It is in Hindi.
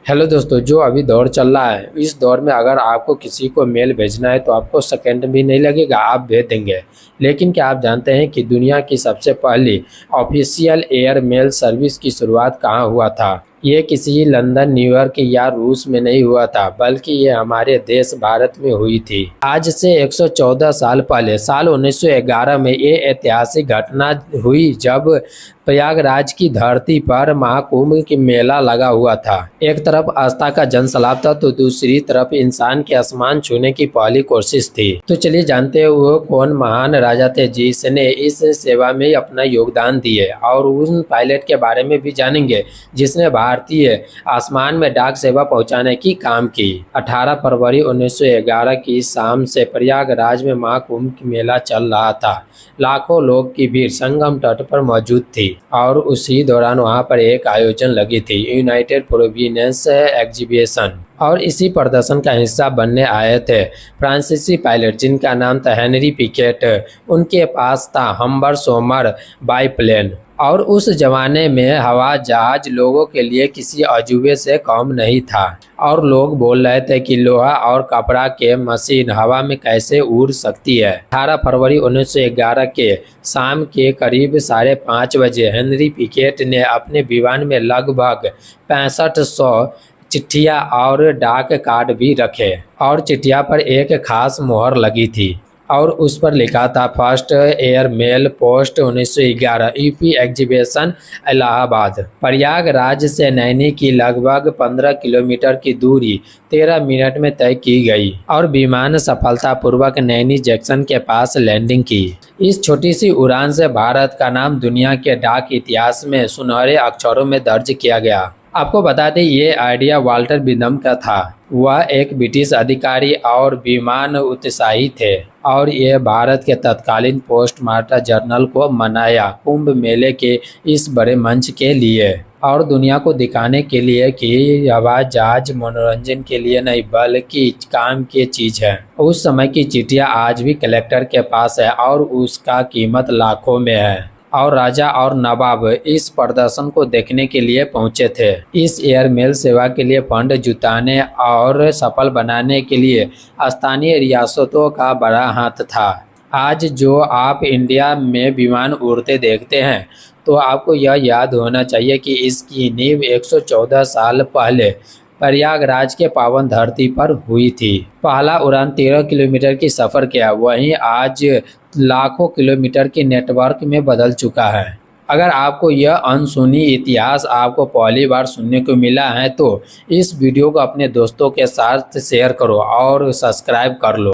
हेलो दोस्तों, जो अभी दौर चल रहा है इस दौर में अगर आपको किसी को मेल भेजना है तो आपको सेकंड भी नहीं लगेगा, आप भेज देंगे। लेकिन क्या आप जानते हैं कि दुनिया की सबसे पहली ऑफिशियल एयर मेल सर्विस की शुरुआत कहाँ हुआ था? ये किसी लंदन, न्यूयॉर्क या रूस में नहीं हुआ था, बल्कि ये हमारे देश भारत में हुई थी। आज से 114 साल पहले साल 1911 में ये ऐतिहासिक घटना हुई जब प्रयागराज की धरती पर महाकुंभ की मेला लगा हुआ था। एक तरफ आस्था का जनसैलाब था तो दूसरी तरफ इंसान के आसमान छूने की पहली कोशिश थी। तो चलिए जानते हैं वो कौन महान राजा थे जिसने इस सेवा में अपना योगदान दिए, और उन पायलट के बारे में भी जानेंगे जिसने भारतीय आसमान में डाक सेवा पहुंचाने की काम की। 18 फरवरी 1911 की शाम से प्रयागराज में महाकुंभ की मेला चल रहा था। लाखों लोग की भीड़ संगम तट पर मौजूद थी और उसी दौरान वहां पर एक आयोजन लगी थी, यूनाइटेड प्रोविनेंस एग्जीबिशन। और इसी प्रदर्शन का हिस्सा बनने आए थे फ्रांसीसी पायलट जिनका नाम था हेनरी पिकेट। उनके पास था हम्बर सोमर बाईप्लेन, और उस जमाने में हवा जहाज लोगों के लिए किसी अजूबे से कम नहीं था। और लोग बोल रहे थे कि लोहा और कपड़ा के मशीन हवा में कैसे उड़ सकती है। 18 फरवरी 1911 के शाम के करीब 5:30 बजे हेनरी पिकेट ने अपने विमान में लगभग 6500 चिट्ठियां और डाक कार्ड भी रखे, और चिट्ठिया पर एक खास मोहर लगी थी और उस पर लिखा था first air mail post 1911 UP exhibition Allahabad. Prayagraj से नैनी की लगभग 15 किलोमीटर की दूरी 13 मिनट में तय की गई और विमान सफलतापूर्वक नैनी जंक्शन के पास लैंडिंग की। इस छोटी सी उड़ान से भारत का नाम दुनिया के डाक इतिहास में सुनहरे अक्षरों में दर्ज किया गया। आपको बता दें ये आइडिया वाल्टर विदम का था। वह एक ब्रिटिश अधिकारी और विमान उत्साही थे और ये भारत के तत्कालीन पोस्ट मास्टर जनरल को मनाया कुंभ मेले के इस बड़े मंच के लिए, और दुनिया को दिखाने के लिए कि हवाई जहाज मनोरंजन के लिए नहीं बल्कि काम की चीज है। उस समय की चिट्ठियां आज भी कलेक्टर के पास है और उसका कीमत लाखों में है, और राजा और नवाब इस प्रदर्शन को देखने के लिए पहुंचे थे। इस एयर मेल सेवा के लिए फंड जुटाने और सफल बनाने के लिए स्थानीय रियासतों का बड़ा हाथ था। आज जो आप इंडिया में विमान उड़ते देखते हैं तो आपको यह याद होना चाहिए कि इसकी नींव 114 साल पहले प्रयागराज के पावन धरती पर हुई थी। पहला उड़ान 13 किलोमीटर की सफ़र किया, वहीं आज लाखों किलोमीटर के नेटवर्क में बदल चुका है। अगर आपको यह अनसुनी इतिहास आपको पहली बार सुनने को मिला है तो इस वीडियो को अपने दोस्तों के साथ शेयर करो और सब्सक्राइब कर लो।